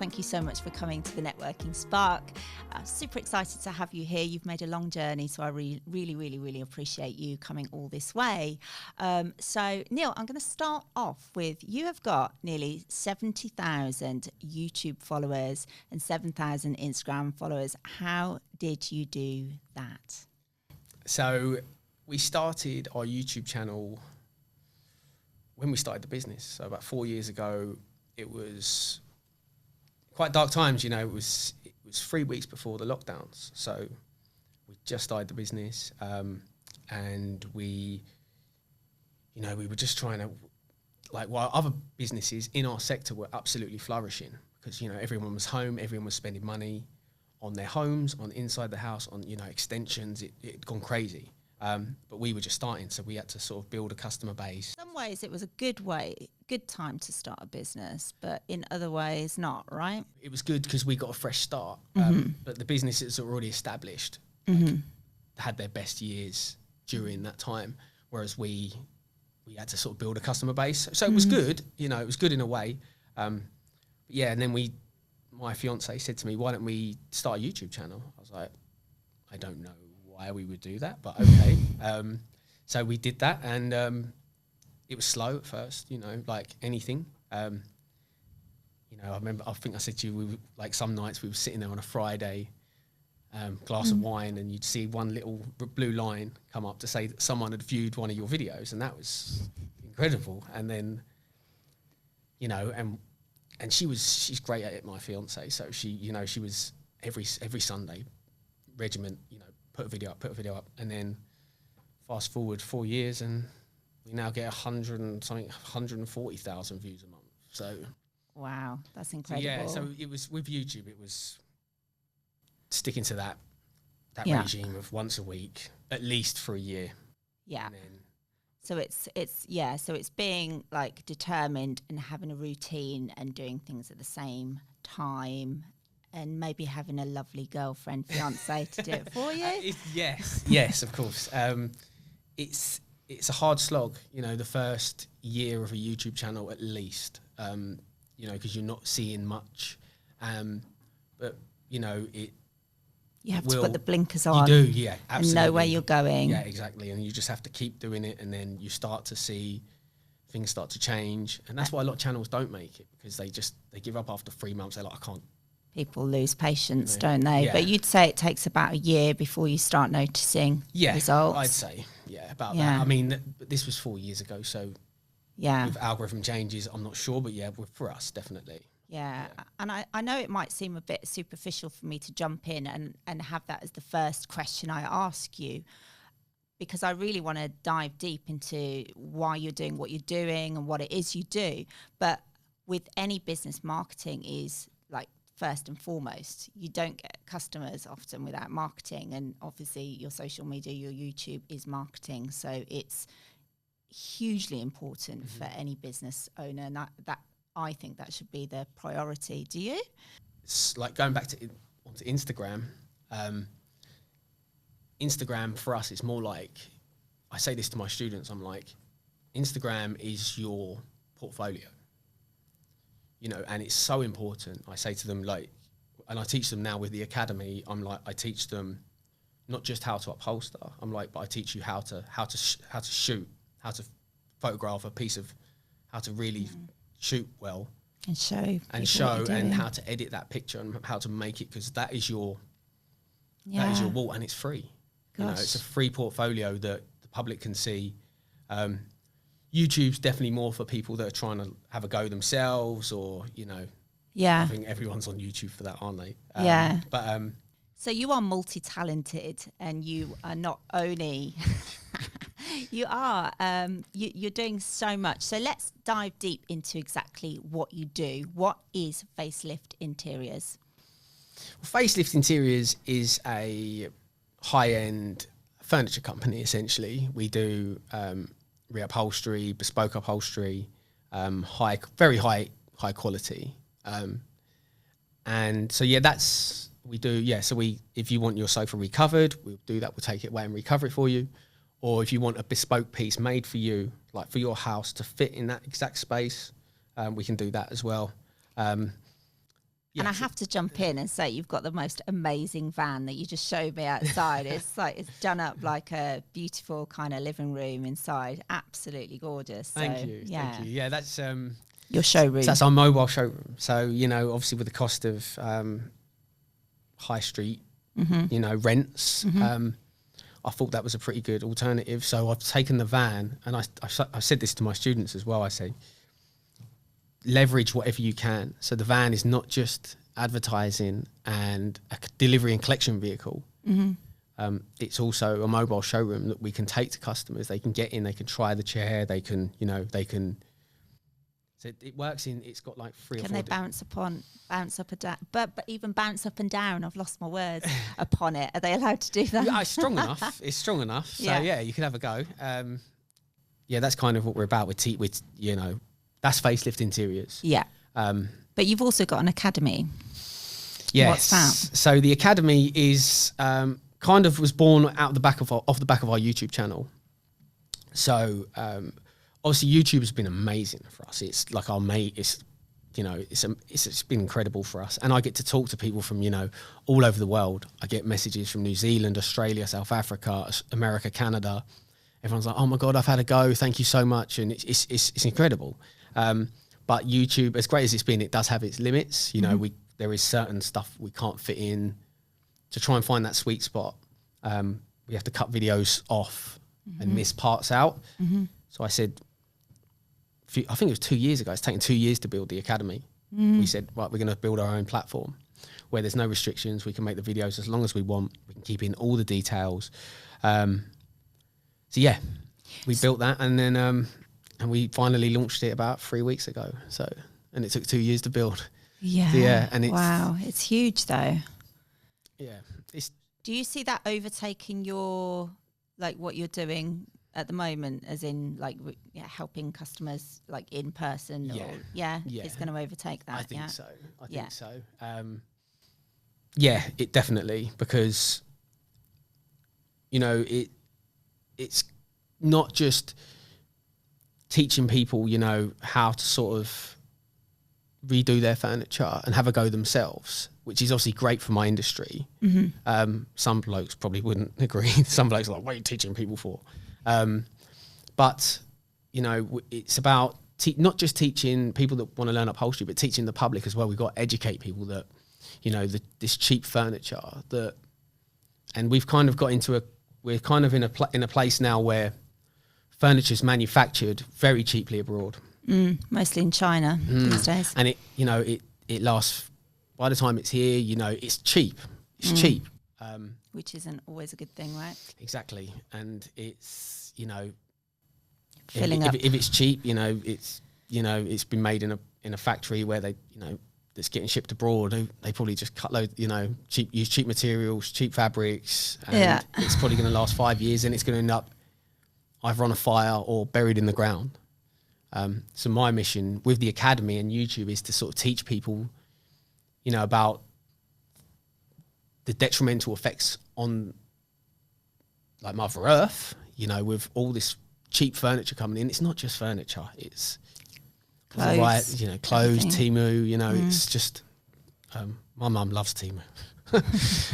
thank you so much for coming to the Networking Spark. Super excited to have you here. You've made a long journey, so I really appreciate you coming all this way. So Neil, I'm going to start off with, you have got nearly 70,000 YouTube followers and 7,000 Instagram followers. How did you do that? So we started our YouTube channel when we started the business. So about 4 years ago. It was quite dark times, you know. It was 3 weeks before the lockdowns. So we just started the business, and we were just trying to, like, while other businesses in our sector were absolutely flourishing, because, you know, everyone was home, everyone was spending money on their homes, on inside the house, on, you know, extensions. It had gone crazy. But we were just starting, so we had to sort of build a customer base. In some ways, it was a good time to start a business, but in other ways, not, right? It was good because we got a fresh start, but the businesses that were already established had their best years during that time, whereas we had to sort of build a customer base. So it was good, you know, it was good in a way. Yeah, and then my fiancée said to me, "Why don't we start a YouTube channel?" I was like, I don't know why we would do that, but okay. So we did that, and it was slow at first, you know, like anything. You know, I think I said to you, like, some nights we were sitting there on a Friday, glass of wine, and you'd see one little blue line come up to say that someone had viewed one of your videos, and that was incredible. And then, you know, and she's great at it, my fiancée. So she was every Sunday, regiment, you know, put a video up, and then fast forward 4 years, and we now get 140,000 views a month. So wow, that's incredible. Yeah, so it was with YouTube, it was sticking to that regime of once a week, at least for a year. Yeah. So it's being, like, determined and having a routine and doing things at the same time, and maybe having a lovely girlfriend, fiancée, to do it for you. Yes, of course. It's a hard slog, you know, the first year of a YouTube channel at least, you know, because you're not seeing much. But, you know, you have to put the blinkers on. You do, yeah, absolutely. And know where you're going. Yeah, exactly. And you just have to keep doing it, and then you start to see things start to change. And that's why a lot of channels don't make it, because they give up after 3 months. They're like, I can't. People lose patience, don't they? Yeah. But you'd say it takes about a year before you start noticing results. I'd say, about that. I mean, this was 4 years ago, so with algorithm changes, I'm not sure, but for us, definitely. Yeah, and I know it might seem a bit superficial for me to jump in and have that as the first question I ask you, because I really want to dive deep into why you're doing what you're doing and what it is you do. But with any business, marketing is, like, first and foremost. You don't get customers often without marketing, and obviously your social media, your YouTube is marketing, so it's hughtly important for any business owner, and that I think that should be the priority. Do you? It's like going back onto Instagram. Instagram for us is more like, I say this to my students, I'm like, Instagram is your portfolio. You know, and it's so important. I say to them, like, and I teach them now with the academy. I'm like, I teach them not just how to upholster. I'm like, but I teach you how to shoot, how to photograph a piece of, how to really shoot well, and show, and how to edit that picture and how to make it, because that is your wall, and it's free. Gosh. You know, it's a free portfolio that the public can see. YouTube's definitely more for people that are trying to have a go themselves, or, you know, I think everyone's on YouTube for that, aren't they? But so you are multi-talented, and you are not only you're doing so much. So let's dive deep into exactly what you do. What is Facelift Interiors? Well, Facelift Interiors is a high-end furniture company, essentially. We do reupholstery, bespoke upholstery, very high quality. And so, that's, we do, so if you want your sofa recovered, we'll do that. We'll take it away and recover it for you. Or if you want a bespoke piece made for you, like for your house to fit in that exact space, we can do that as well. And I have to jump in and say you've got the most amazing van that you just showed me outside. It's like it's done up like a beautiful kind of living room inside. Absolutely gorgeous. Thank you. Yeah, that's your showroom. So that's our mobile showroom. So, you know, obviously with the cost of high street, you know, rents, I thought that was a pretty good alternative. So I've taken the van, and I said this to my students as well. I say, leverage whatever you can. So the van is not just advertising and a delivery and collection vehicle. It's also a mobile showroom that we can take to customers. They can get in, they can try the chair, they can, you know, they can. So it works in. It's got like 3 or 4. Can they bounce up and down? But even bounce up and down. I've lost my words upon it. Are they allowed to do that? Yeah, it's strong enough. It's strong enough. So yeah, you can have a go. Yeah, that's kind of what we're about with you know. That's Facelift Interiors. Yeah. But you've also got an academy. Yes. What's that? So the academy is kind of was born off the back of our YouTube channel. So obviously YouTube has been amazing for us. It's like our mate. It's, you know, it's been incredible for us. And I get to talk to people from, you know, all over the world. I get messages from New Zealand, Australia, South Africa, America, Canada. Everyone's like, "Oh my God, I've had a go. Thank you so much." And it's incredible. But YouTube, as great as it's been, it does have its limits. You know, there is certain stuff we can't fit in. To try and find that sweet spot, we have to cut videos off and miss parts out. So I said, I think it was 2 years ago, it's taken 2 years to build the academy. We said, right, we're going to build our own platform where there's no restrictions. We can make the videos as long as we want. We can keep in all the details. So yeah, we built that, and then and we finally launched it about 3 weeks ago. So, and it took 2 years to build. Yeah. And it's, wow, it's huge though. Yeah. Do you see that overtaking your, like what you're doing at the moment, as in like helping customers like in person? Yeah. Or, it's going to overtake that. I think so. I think so. It definitely, because, you know, it's not just teaching people, you know, how to sort of redo their furniture and have a go themselves, which is obviously great for my industry. Some blokes probably wouldn't agree. Some blokes are like, what are you teaching people for? But, you know, it's about not just teaching people that want to learn upholstery, but teaching the public as well. We've got to educate people that, you know, this cheap furniture that, and we've kind of got into we're kind of in a place now where furniture is manufactured very cheaply abroad. Mostly in China these days. And it lasts, by the time it's here, you know, it's cheap. It's cheap. Which isn't always a good thing, right? Exactly. And it's, you know, Filling up. If it's cheap, you know, it's been made in a factory where they, you know, that's getting shipped abroad. They probably just use cheap materials, cheap fabrics, and it's probably going to last 5 years, and it's going to end up either on a fire or buried in the ground. So my mission with the academy and YouTube is to sort of teach people, you know, about the detrimental effects on like Mother Earth, you know, with all this cheap furniture coming in. It's not just furniture, it's clothes, you know, clothes, everything. Temu, you know, it's just, my mum loves Temu.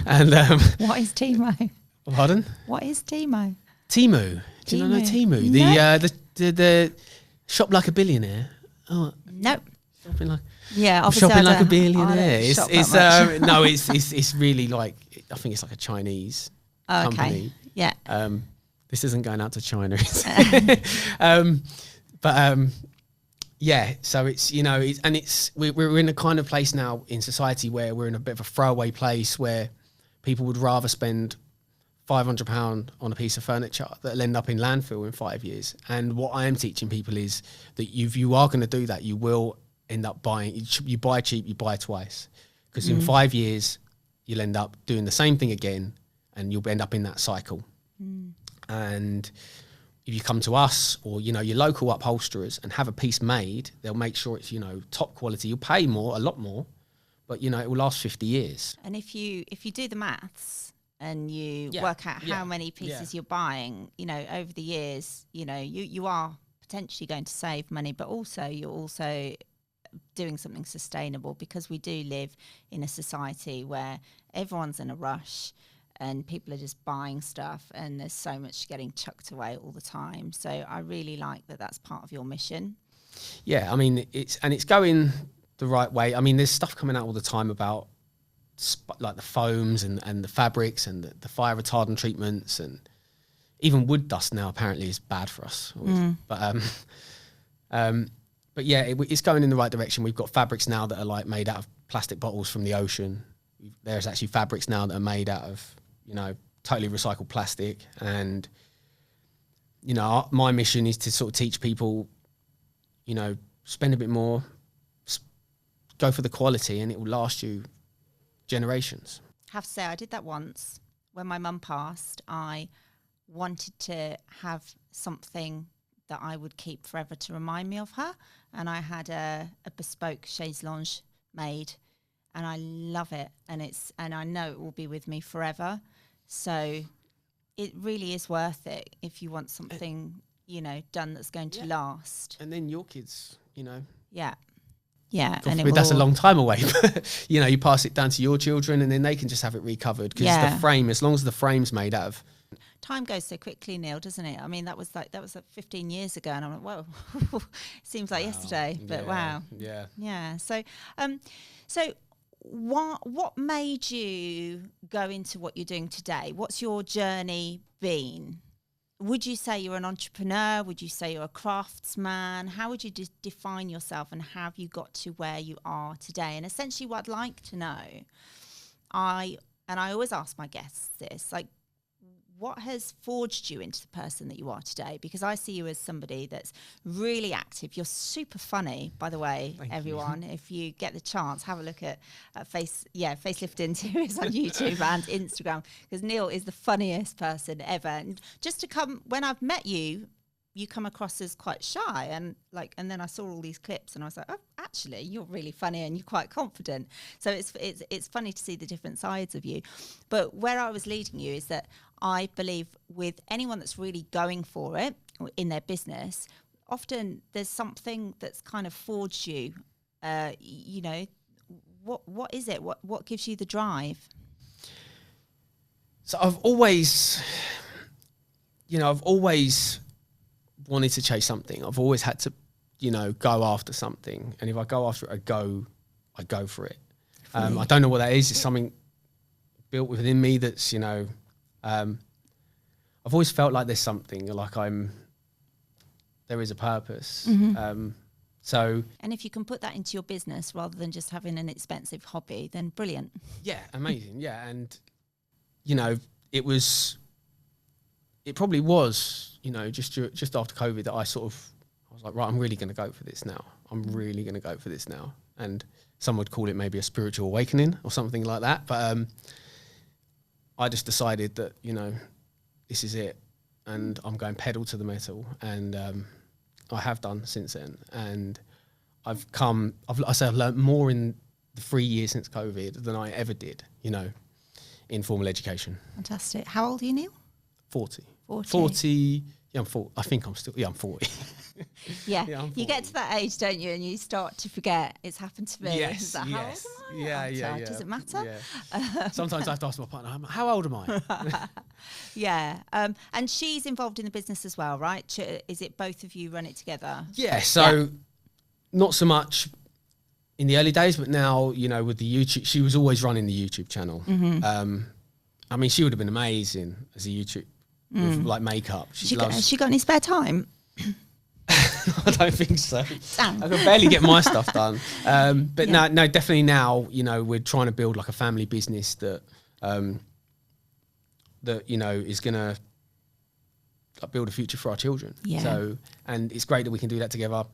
And what is Temu? Pardon? What is Temu? Temu. Do you know Temu? No. The shop like a billionaire. Oh, nope. Shopping like shopping like a billionaire. It's really like, I think it's like a Chinese company. Yeah. This isn't going out to China, is yeah. So it's, you know, we're in a kind of place now in society where we're in a bit of a throwaway place where people would rather spend £500 on a piece of furniture that'll end up in landfill in 5 years. And what I am teaching people is that if you are going to do that, you will end up buying. You buy cheap, you buy twice, because in 5 years you'll end up doing the same thing again, and you'll end up in that cycle. And if you come to us or, you know, your local upholsterers and have a piece made, they'll make sure it's, you know, top quality. You'll pay a lot more, but, you know, it will last 50 years. And if you do the maths and you work out how many pieces you're buying, you know, over the years, you know, you are potentially going to save money, but also you're also doing something sustainable, because we do live in a society where everyone's in a rush and people are just buying stuff, and there's so much getting chucked away all the time. So I really like that that's part of your mission. Yeah, I mean, it's going the right way. I mean, there's stuff coming out all the time about like the foams and the fabrics and the fire retardant treatments, and even wood dust now apparently is bad for us. But yeah, it's going in the right direction. We've got fabrics now that are like made out of plastic bottles from the ocean. There's actually fabrics now that are made out of, you know, totally recycled plastic. And, you know, my mission is to sort of teach people, you know, spend a bit more, go for the quality, and it will last you generations. I have to say, I did that once. When my mum passed, I wanted to have something that I would keep forever to remind me of her. And I had a bespoke chaise lounge made, and I love it. And I know it will be with me forever. So it really is worth it if you want something, you know, done that's going to last. And then your kids, you know. Yeah. Yeah. And that's a long time away. You know, you pass it down to your children, and then they can just have it recovered, because the frame, as long as the frame's made out of. Time goes so quickly, Neil, doesn't it? I mean, that was like 15 years ago, and I'm like, whoa, seems like yesterday, but wow. Yeah. So, what made you go into what you're doing today? What's your journey been? Would you say you're an entrepreneur? Would you say you're a craftsman? How would you define yourself, and how have you got to where you are today? And essentially what I'd like to know, I always ask my guests this, like, what has forged you into the person that you are today? Because I see you as somebody that's really active. You're super funny, by the way, Thank everyone. you. If you get the chance, have a look at Facelift Interiors on YouTube and Instagram, because Neil is the funniest person ever. And just to come, when I've met you, you come across as quite shy, and then I saw all these clips, and I was like, oh, actually, you're really funny and you're quite confident. So it's funny to see the different sides of you. But where I was leading you is that I believe with anyone that's really going for it in their business, often there's something that's kind of forged you. You know, what is it? What gives you the drive? So I've always wanted to chase something. I've always had to, you know, go after something. And if I go after it, I go for it. I don't know what that is. It's something built within me that's, you know, I've always felt like there's something, like there is a purpose. Mm-hmm. So. And if you can put that into your business rather than just having an expensive hobby, then brilliant. Yeah, amazing. Yeah. And, you know, it probably was, you know, just after COVID that I was like, right, I'm really going to go for this now. And some would call it maybe a spiritual awakening or something like that. But I just decided that, you know, this is it. And I'm going pedal to the metal. And I have done since then. And I've learned more in the 3 years since COVID than I ever did, you know, in formal education. Fantastic. How old are you, Neil? 40. 40. Yeah, I'm 40. I think I'm 40. Yeah, I'm 40. You get to that age, don't you, and you start to forget. It's happened to me. Yes, How old am I? Yeah. Does it matter? Yeah. Sometimes I have to ask my partner, how old am I? Yeah, and she's involved in the business as well, right? Is it both of you run it together? Yeah, so not so much in the early days, but now, you know, with the YouTube, she was always running the YouTube channel. Mm-hmm. I mean, she would have been amazing as a YouTube, with like makeup. Has she got any spare time? I don't think so. Damn. I can barely get my stuff done. But no, definitely now, you know, we're trying to build like a family business that, you know, is going to build a future for our children. Yeah. So, and it's great that we can do that together.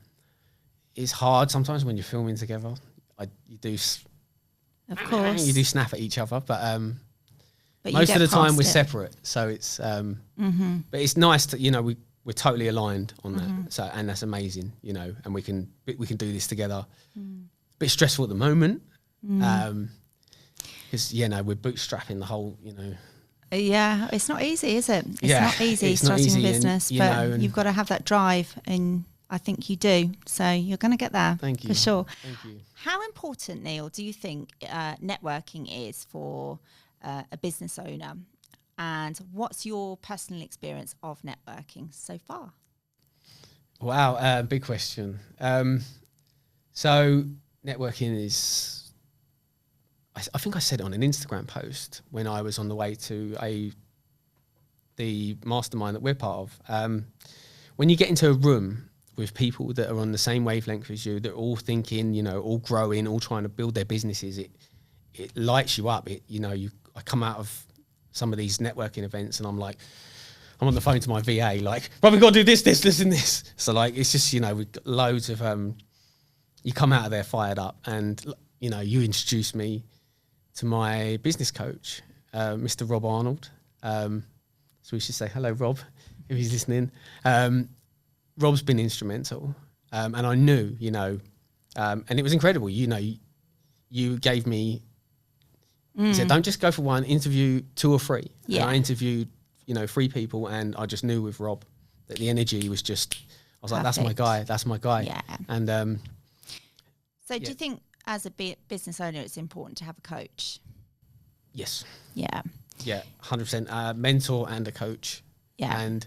It's hard sometimes when you're filming together. You do snap at each other, but most of the time we're separate. So it's, but it's nice to, you know, we're totally aligned on that. So, and that's amazing, you know, and we can do this together. A bit stressful at the moment. Because, you know, we're bootstrapping the whole, you know. Yeah, it's not easy, is it? It's not easy starting a business, but you've got to have that drive. And I think you do. So you're going to get there. Thank you. For sure. Thank you. How important, Neil, do you think networking is for a business owner? And what's your personal experience of networking so far? Wow, big question. So networking is, I think I said it on an Instagram post when I was on the way to the mastermind that we're part of. When you get into a room with people that are on the same wavelength as you, that are all thinking, you know, all growing, all trying to build their businesses, it lights you up. I come out of some of these networking events and I'm on the phone to my VA, like, right, we've got to do this, and this. So like, it's just, you know, we've got loads of, you come out of there fired up, and, you know, you introduced me to my business coach, Mr. Rob Arnold. So we should say hello, Rob, if he's listening. Rob's been instrumental. And I knew, you know, and it was incredible. You know, you gave me, he said, don't just go for one, interview 2 or 3. Yeah. And I interviewed, you know, 3 people, and I just knew with Rob that the energy was just, I was like, that's my guy. Yeah. And so do you think as a business owner, it's important to have a coach? yes. Yeah. Yeah, 100%. Mentor and a coach. Yeah. And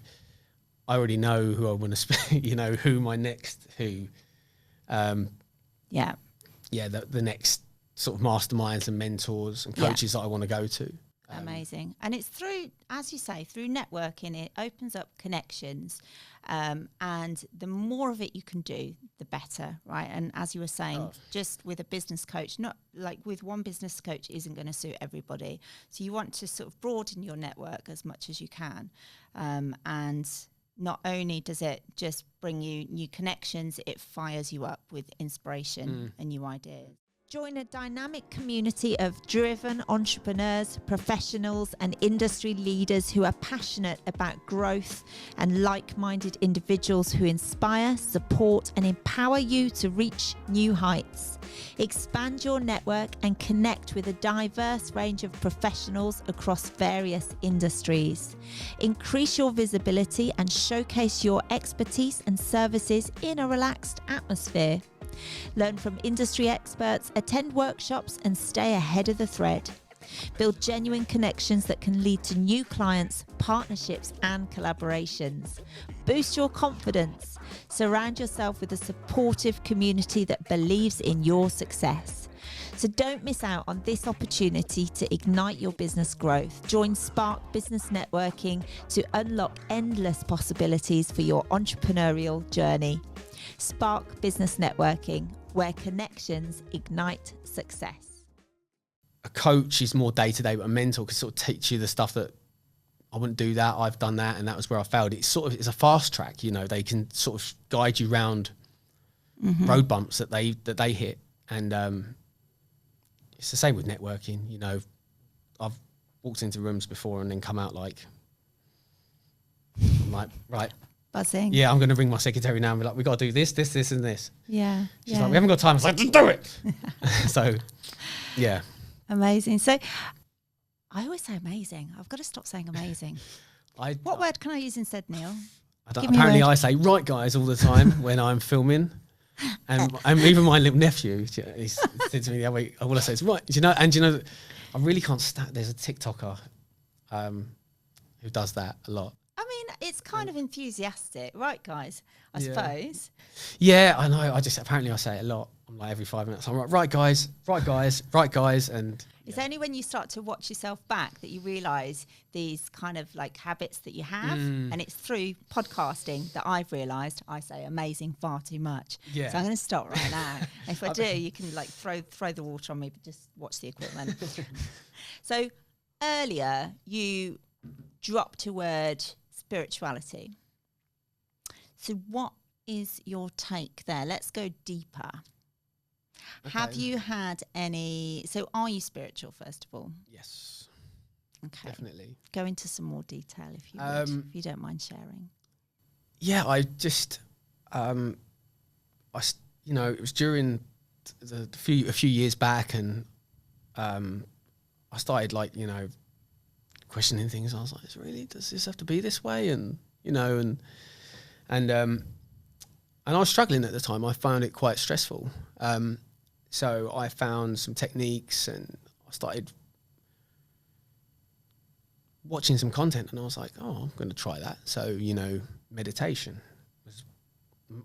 I already know who I want to speak, you know, who my next, Yeah. the next sort of masterminds and mentors and coaches that I want to go to. Amazing. And it's through, as you say, through networking, it opens up connections. And the more of it you can do, the better, right? And as you were saying, just with a business coach, not like with one business coach isn't going to suit everybody. So you want to sort of broaden your network as much as you can. And not only does it just bring you new connections, it fires you up with inspiration and new ideas. Join a dynamic community of driven entrepreneurs, professionals, and industry leaders who are passionate about growth, and like-minded individuals who inspire, support, and empower you to reach new heights. Expand your network and connect with a diverse range of professionals across various industries. Increase your visibility and showcase your expertise and services in a relaxed atmosphere. Learn from industry experts, attend workshops, and stay ahead of the thread. Build genuine connections that can lead to new clients, partnerships, and collaborations. Boost your confidence. Surround yourself with a supportive community that believes in your success. So don't miss out on this opportunity to ignite your business growth. Join Spark Business Networking to unlock endless possibilities for your entrepreneurial journey. Spark Business Networking, where connections ignite success. A coach is more day-to-day, but a mentor can sort of teach you the stuff that I wouldn't do that, I've done that, and that was where I failed. It's a fast track, you know, they can sort of guide you around road bumps that they hit. And it's the same with networking, you know. I've walked into rooms before and then come out like, I'm like, right. Buzzing. Yeah, I'm going to ring my secretary now and be like, we got to do this, and this. Yeah. She's like, we haven't got time. I was like, just do it. So, yeah. Amazing. So I always say amazing. I've got to stop saying amazing. What word can I use instead, Neil? Apparently I say right guys all the time when I'm filming. And even my little nephew, he said to me the other week, all I say is right. Do you know, I really can't stand, there's a TikToker who does that a lot. I mean, it's kind of enthusiastic, right, guys? I suppose. Yeah, I know. Apparently I say it a lot. I'm like every 5 minutes. I'm like, right, guys. And it's only when you start to watch yourself back that you realise these kind of like habits that you have. And it's through podcasting that I've realised I say amazing far too much. Yeah. So I'm going to stop right now. If I do, you can like throw the water on me, but just watch the equipment. So earlier you dropped a word, spirituality. So what is your take there? Let's go deeper. Okay. Have you had any, so are you spiritual first of all? Yes. Okay. Definitely. Go into some more detail if you would, if you don't mind sharing. Yeah, I just, it was during a few years back, and I started questioning things. I was like, does this have to be this way? And, and I was struggling at the time. I found it quite stressful. So I found some techniques, and I started watching some content, and I was like, oh, I'm going to try that. So, you know, meditation was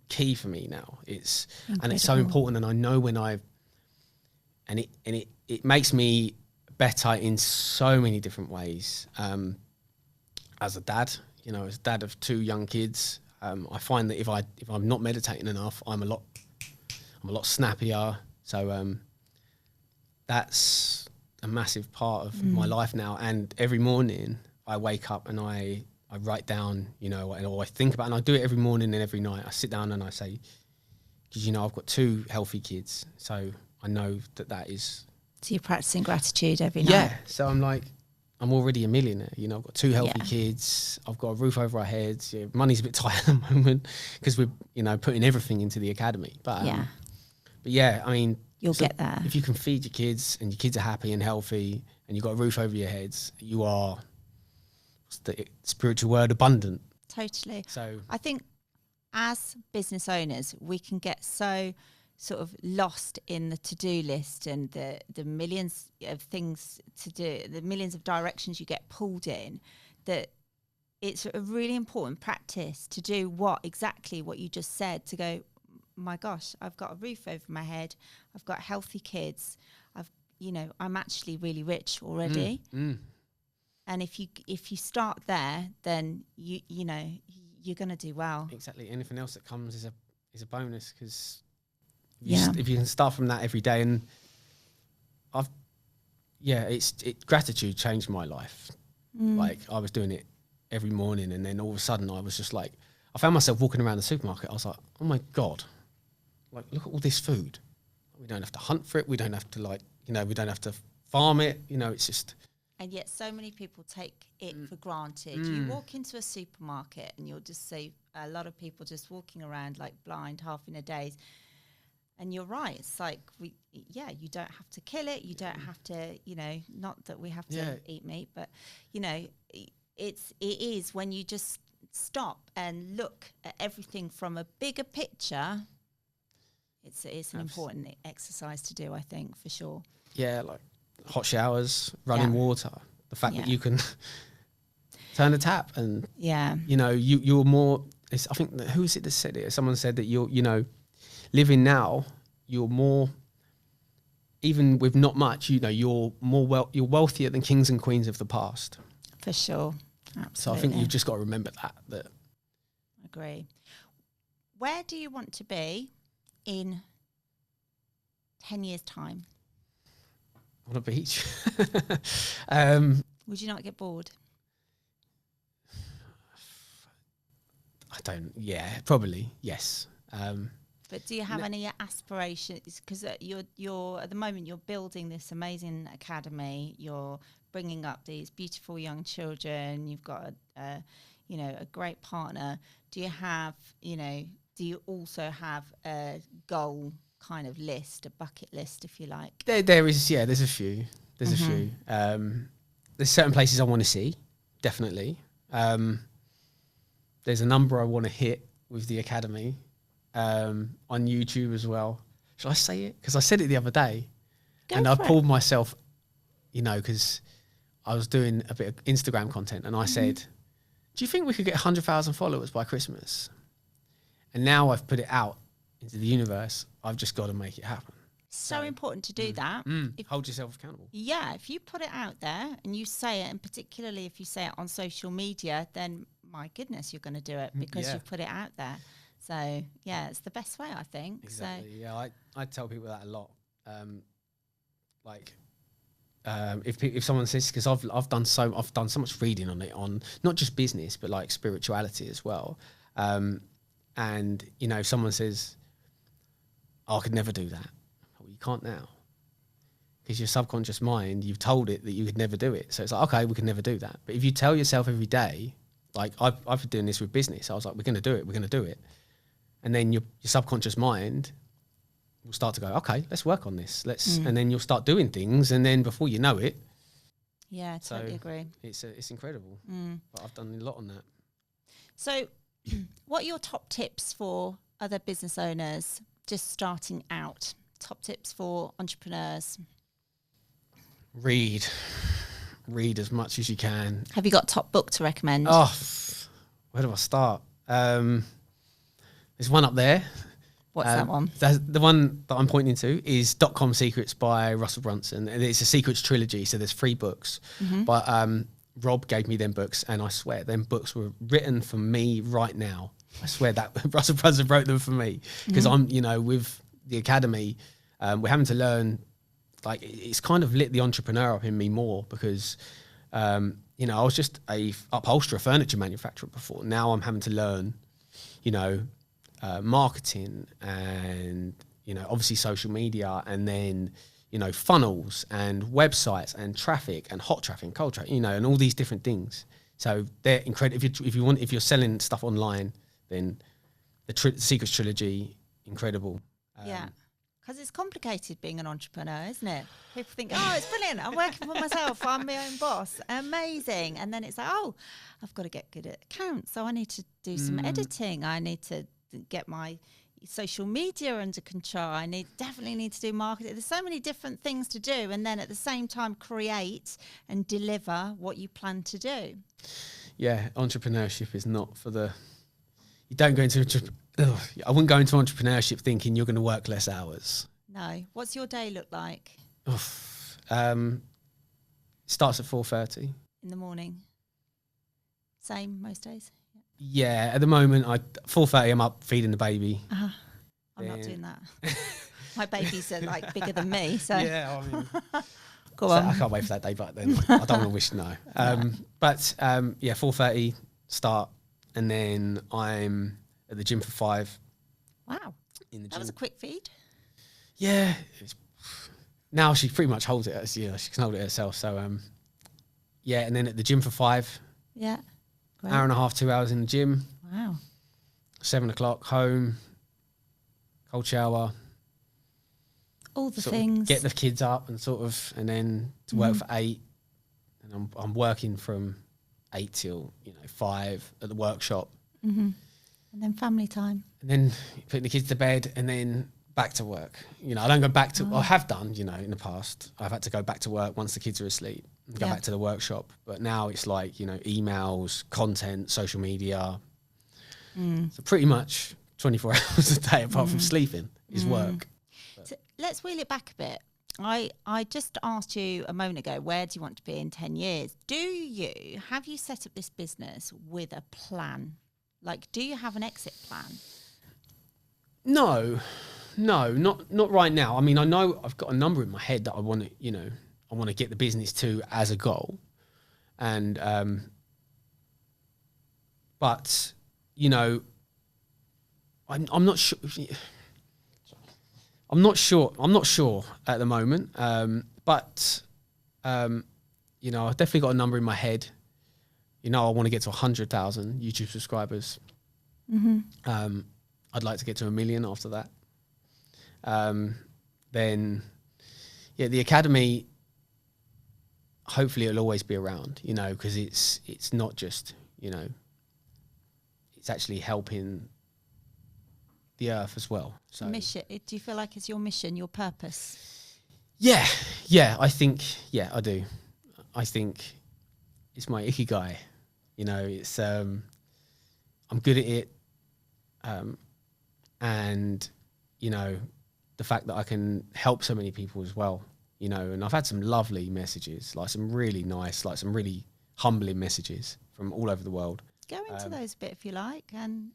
key for me now. And it's so important. And I know it makes me better in so many different ways. As a dad, you know, as dad of 2 young kids, I find that if I'm not meditating enough, I'm a lot snappier. So that's a massive part of my life now. And every morning I wake up and I write down, you know, and I think about, and I do it every morning and every night. I sit down and I say, because, you know, I've got 2 healthy kids, so I know that is. So you're practicing gratitude every night. Yeah. So I'm like, I'm already a millionaire. You know, I've got 2 healthy kids. I've got a roof over our heads. Yeah, money's a bit tight at the moment because we're, you know, putting everything into the academy. But yeah, I mean, you'll get there. If you can feed your kids and your kids are happy and healthy and you've got a roof over your heads, you are, what's the spiritual word, abundant. Totally. So I think as business owners, we can get so sort of lost in the to-do list and the millions of things to do, the millions of directions you get pulled in, that it's a really important practice to do exactly what you just said, to go, my gosh, I've got a roof over my head, I've got healthy kids, I'm actually really rich already. And if you start there, then you know you're going to do well. Exactly. Anything else that comes is a bonus, because if you can start from that every day. And gratitude changed my life. Like, I was doing it every morning, and then all of a sudden I was just like, I found myself walking around the supermarket. I was like, oh my God, like, look at all this food. We don't have to hunt for it. We don't have to, like, you know, we don't have to farm it. You know, it's just. And yet so many people take it for granted. You walk into a supermarket and you'll just see a lot of people just walking around like blind, half in a daze. And you're right. It's like, you don't have to kill it. You don't have to, you know, not that we have to eat meat, but, you know, it is when you just stop and look at everything from a bigger picture. It's an important exercise to do, I think, for sure. Yeah, like hot showers, running water, the fact that you can turn the tap, and you know, you're more. I think who is it that said it? Someone said that you know, living now, you're more. Even with not much, you know, you're you're wealthier than kings and queens of the past. For sure, absolutely. So I think you've just got to remember that. Agree. Where do you want to be in 10 years' time? On a beach. Would you not get bored? I don't. Yeah, probably. Yes. But do you have any aspirations? Because you're at the moment you're building this amazing academy. You're bringing up these beautiful young children. You've got a great partner. Do you also have a goal kind of list, a bucket list, if you like? There is, there's a few. There's a few. There's certain places I want to see, definitely. There's a number I want to hit with the academy, on YouTube as well. Should I say it? Because I said it the other day. I pulled myself, you know, because I was doing a bit of Instagram content, and I said, do you think we could get 100,000 followers by Christmas? And now I've put it out into the universe. I've just got to make it happen. So important to do that. Hold yourself accountable. Yeah, if you put it out there and you say it, and particularly if you say it on social media, then my goodness, you're going to do it because you've put it out there. So yeah, it's the best way, I think. Exactly. So, yeah, I tell people that a lot. If someone says, because I've done so much reading on it, on not just business but like spirituality as well. And you know, if someone says, oh, I could never do that. Well, you can't now, because your subconscious mind, you've told it that you could never do it. So it's like, okay, we can never do that. But if you tell yourself every day, like I've been doing this with business, I was like, we're going to do it. And then your subconscious mind will start to go, okay, let's work on this. And then you'll start doing things. And then before you know it. Yeah, totally agree. It's incredible. But I've done a lot on that. So what are your top tips for other business owners just starting out? Top tips for entrepreneurs? Read as much as you can. Have you got a top book to recommend? Oh, where do I start? There's one up there. What's that one? The one that I'm pointing to is .com Secrets by Russell Brunson. And it's a secrets trilogy, so there's 3 books. But Rob gave me them books, and I swear them books were written for me right now. I swear that Russell Brunson wrote them for me, because I'm, with the academy, we're having to learn. Like, it's kind of lit the entrepreneur up in me more, because I was just a upholsterer, furniture manufacturer before. Now I'm having to learn, marketing and, obviously social media, and then, funnels and websites and traffic and hot traffic and cold traffic, and all these different things. So they're incredible. If you're selling stuff online, then the Secrets Trilogy, incredible. Yeah. Because it's complicated being an entrepreneur, isn't it? People think, oh, it's brilliant. I'm working for myself. I'm my own boss. Amazing. And then it's like, oh, I've got to get good at accounts. So I need to do some editing. I need to get my social media under control. I definitely need to do marketing. There's so many different things to do. And then at the same time, create and deliver what you plan to do. Yeah, entrepreneurship is not for the... You don't go into... I wouldn't go into entrepreneurship thinking you're going to work less hours. No. What's your day look like? Starts at 4:30 in the morning. Same most days. Yeah, at the moment, 4:30 I'm up feeding the baby. I'm not doing that. My babies are like bigger than me, so yeah. I mean, go on. I can't wait for that day, but then I don't want to wish no. But 4:30 start, and then I'm at the gym for 5. Wow. In the gym. That was a quick feed. Yeah. Now she pretty much holds it. She can hold it herself. So, and then at the gym for 5. Yeah. Great. Hour and a half, 2 hours in the gym. Wow. 7 o'clock home. Cold shower. All the things. Get the kids up and and then to work for 8. And I'm working from 8 till 5 at the workshop. And then family time. And then putting the kids to bed, and then back to work. I don't go back to... I have done, in the past. I've had to go back to work once the kids are asleep and go back to the workshop. But now it's like, emails, content, social media. So pretty much 24 hours a day, apart from sleeping, is work. So let's wheel it back a bit. I just asked you a moment ago, where do you want to be in 10 years? Have you set up this business with a plan? Like, do you have an exit plan? No, not right now. I mean, I know I've got a number in my head that I want to get the business to as a goal. And, but, I'm not sure. I'm not sure at the moment. But, I've definitely got a number in my head. I want to get to 100,000 YouTube subscribers. I'd like to get to 1 million after that. Then, the academy, hopefully it'll always be around, because it's not just, it's actually helping the earth as well. So mission. Do you feel like it's your mission, your purpose? Yeah, I think, I do. I think it's my ikigai. It's I'm good at it, and the fact that I can help so many people as well. And I've had some lovely messages, like some really nice, like some really humbling messages from all over the world. Go into those a bit if you like, and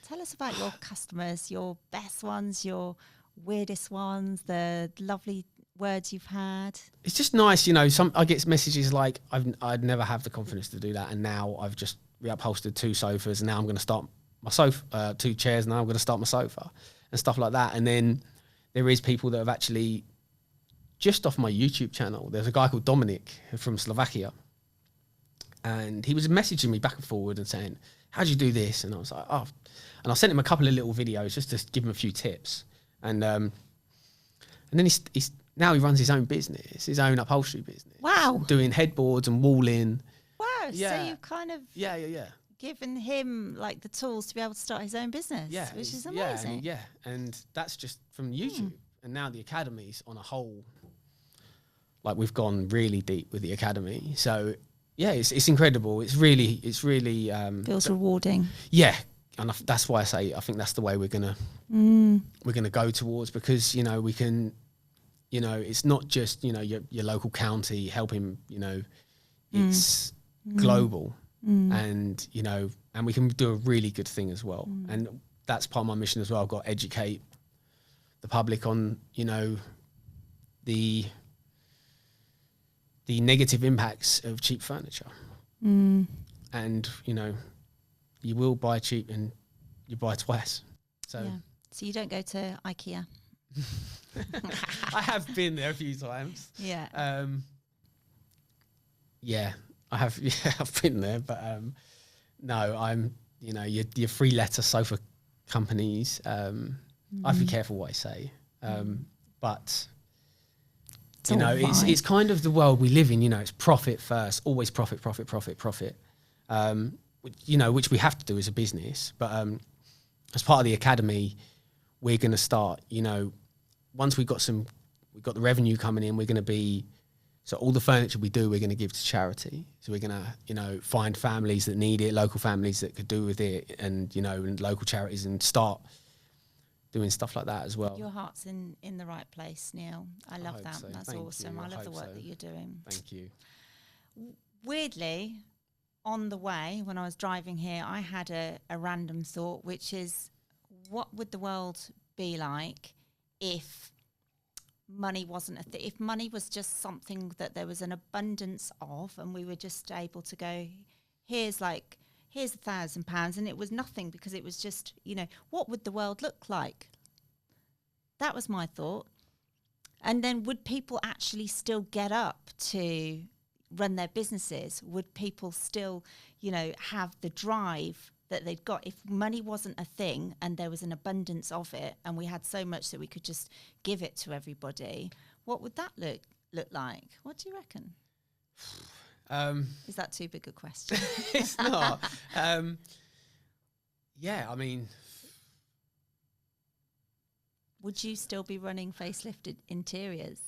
tell us about your customers, your best ones, your weirdest ones, the lovely words you've had. It's just nice, I get messages like I'd never have the confidence to do that, and now I've just reupholstered 2 sofas, and now I'm going to start my sofa, 2 chairs, and now I'm going to start my sofa and stuff like that. And then there is people that have actually, just off my YouTube channel, there's a guy called Dominic from Slovakia, and he was messaging me back and forward and saying, how'd you do this? And I was like, oh, and I sent him a couple of little videos just to give him a few tips. And then he's now he runs his own business, his own upholstery business. Wow. Doing headboards and walling. Wow. Yeah. So you kind of given him like the tools to be able to start his own business, which is amazing. And that's just from YouTube. And now the academy's on a whole, like we've gone really deep with the academy. So yeah, it's incredible. It's really feels rewarding. Yeah. And that's why I say, I think that's the way we're gonna go towards, because, you know, we can, you know, it's not just, you know, your local county helping, you know, it's global. And, you know, and we can do a really good thing as well. And that's part of my mission as well. I've got to educate the public on, you know, the negative impacts of cheap furniture. And, you know, you will buy cheap and you buy twice. So so you don't go to IKEA. I have been there a few times. Yeah. I have. Yeah, I've been there, but no, I'm. You know, your free letter sofa companies. I have to be careful what I say, but you know, it's kind of the world we live in. You know, it's profit first, always profit. You know, which we have to do as a business, but as part of the academy, we're going to start. You know, once we've got the revenue coming in, we're going to be. So all the furniture we do, we're going to give to charity. So we're going to, you know, find families that need it, local families that could do with it, and, you know, and local charities, and start doing stuff like that as well. Your heart's in the right place, Neil. I love that. So. That's awesome. I love the work that you're doing. Thank you. Weirdly, on the way, when I was driving here, I had a random thought, which is, what would the world be like if money wasn't a thing? If money was just something that there was an abundance of, and we were just able to go, here's £1,000, and it was nothing because it was just, you know, what would the world look like? That was my thought. And then would people actually still get up to run their businesses? Would people still, you know, have the drive that they'd got if money wasn't a thing and there was an abundance of it, and we had so much that we could just give it to everybody? What would that look like? What do you reckon? Is that too big a question? It's not. Yeah, I mean, would you still be running Facelift Interiors?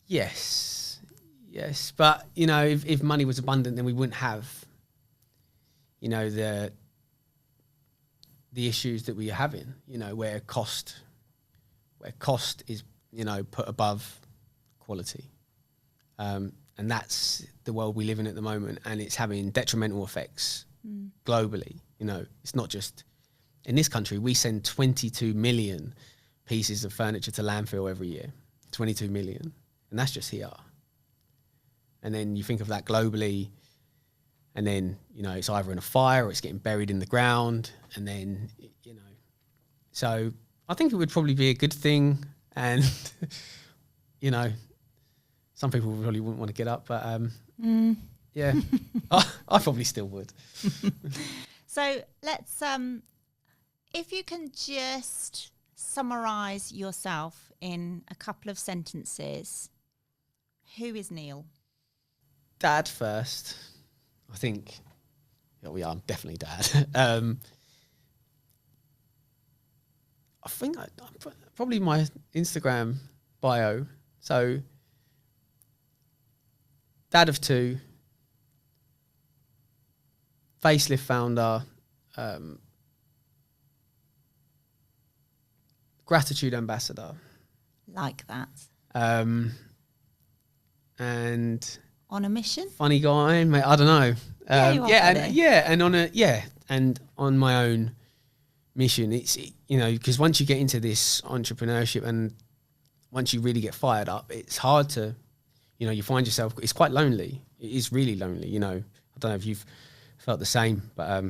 Yes, but you know, if money was abundant, then we wouldn't have, you know, the issues that we are having, you know, where cost is, you know, put above quality. And that's the world we live in at the moment, and it's having detrimental effects globally. You know, it's not just in this country. We send 22 million pieces of furniture to landfill every year, 22 million, and that's just here. And then you think of that globally, and then, you know, it's either in a fire or it's getting buried in the ground. And then, you know, so I think it would probably be a good thing. And, you know, some people probably wouldn't want to get up, but yeah, I probably still would. So let's, if you can just summarize yourself in a couple of sentences, who is Neil? Dad first. I think, I'm definitely dad. I think probably my Instagram bio. So, dad of two, Facelift founder, gratitude ambassador. Like that. And on a mission? Funny guy, mate. I don't know. And on my own mission, it's, you know, because once you get into this entrepreneurship and once you really get fired up, it's hard to, you know, you find yourself, it's quite lonely. It is really lonely, you know. I don't know if you've felt the same, but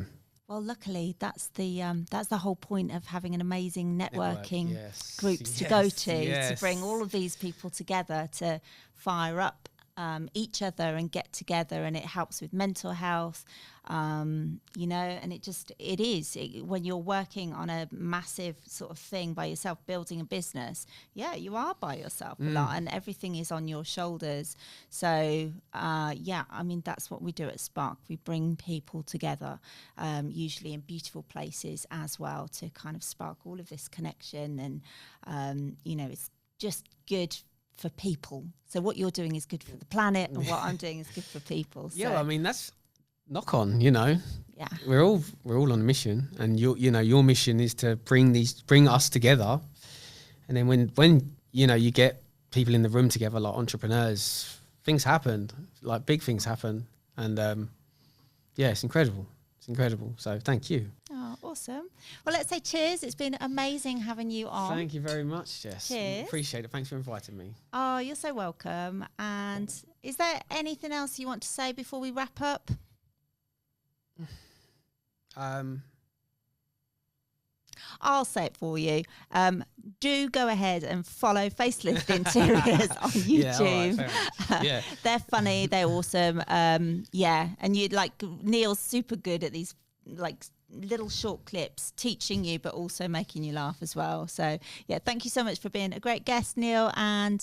well, luckily that's the whole point of having an amazing networking groups to go to bring all of these people together to fire up each other and get together, and it helps with mental health, and when you're working on a massive sort of thing by yourself, building a business, you are by yourself a lot, and everything is on your shoulders. So that's what we do at Spark. We bring people together, usually in beautiful places as well, to kind of spark all of this connection, and it's just good for people. So what you're doing is good for the planet, and what I'm doing is good for people. So. Yeah, I mean, that's knock on, Yeah, we're all on a mission, and your mission is to bring us together. And then when you get people in the room together, like entrepreneurs, things happen, like big things happen, and it's incredible. It's incredible. So thank you. Oh, awesome. Well, let's say cheers. It's been amazing having you on. Thank you very much, Jess. Cheers. Appreciate it. Thanks for inviting me. Oh, you're so welcome. And is there anything else you want to say before we wrap up? I'll say it for you. Do go ahead and follow Facelift Interiors on YouTube. Yeah, They're funny. They're awesome. And Neil's super good at these little short clips, teaching you, but also making you laugh as well. So thank you so much for being a great guest, Neil. And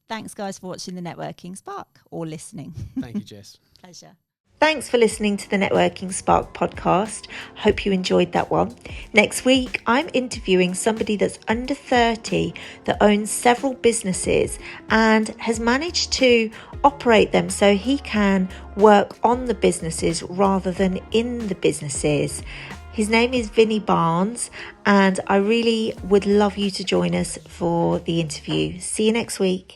thanks guys for watching the Networking Spark or listening. Thank you, Jess. Pleasure. Thanks for listening to the Networking Spark podcast. Hope you enjoyed that one. Next week, I'm interviewing somebody that's under 30 that owns several businesses and has managed to operate them so he can work on the businesses rather than in the businesses. His name is Vinny Barnes, and I really would love you to join us for the interview. See you next week.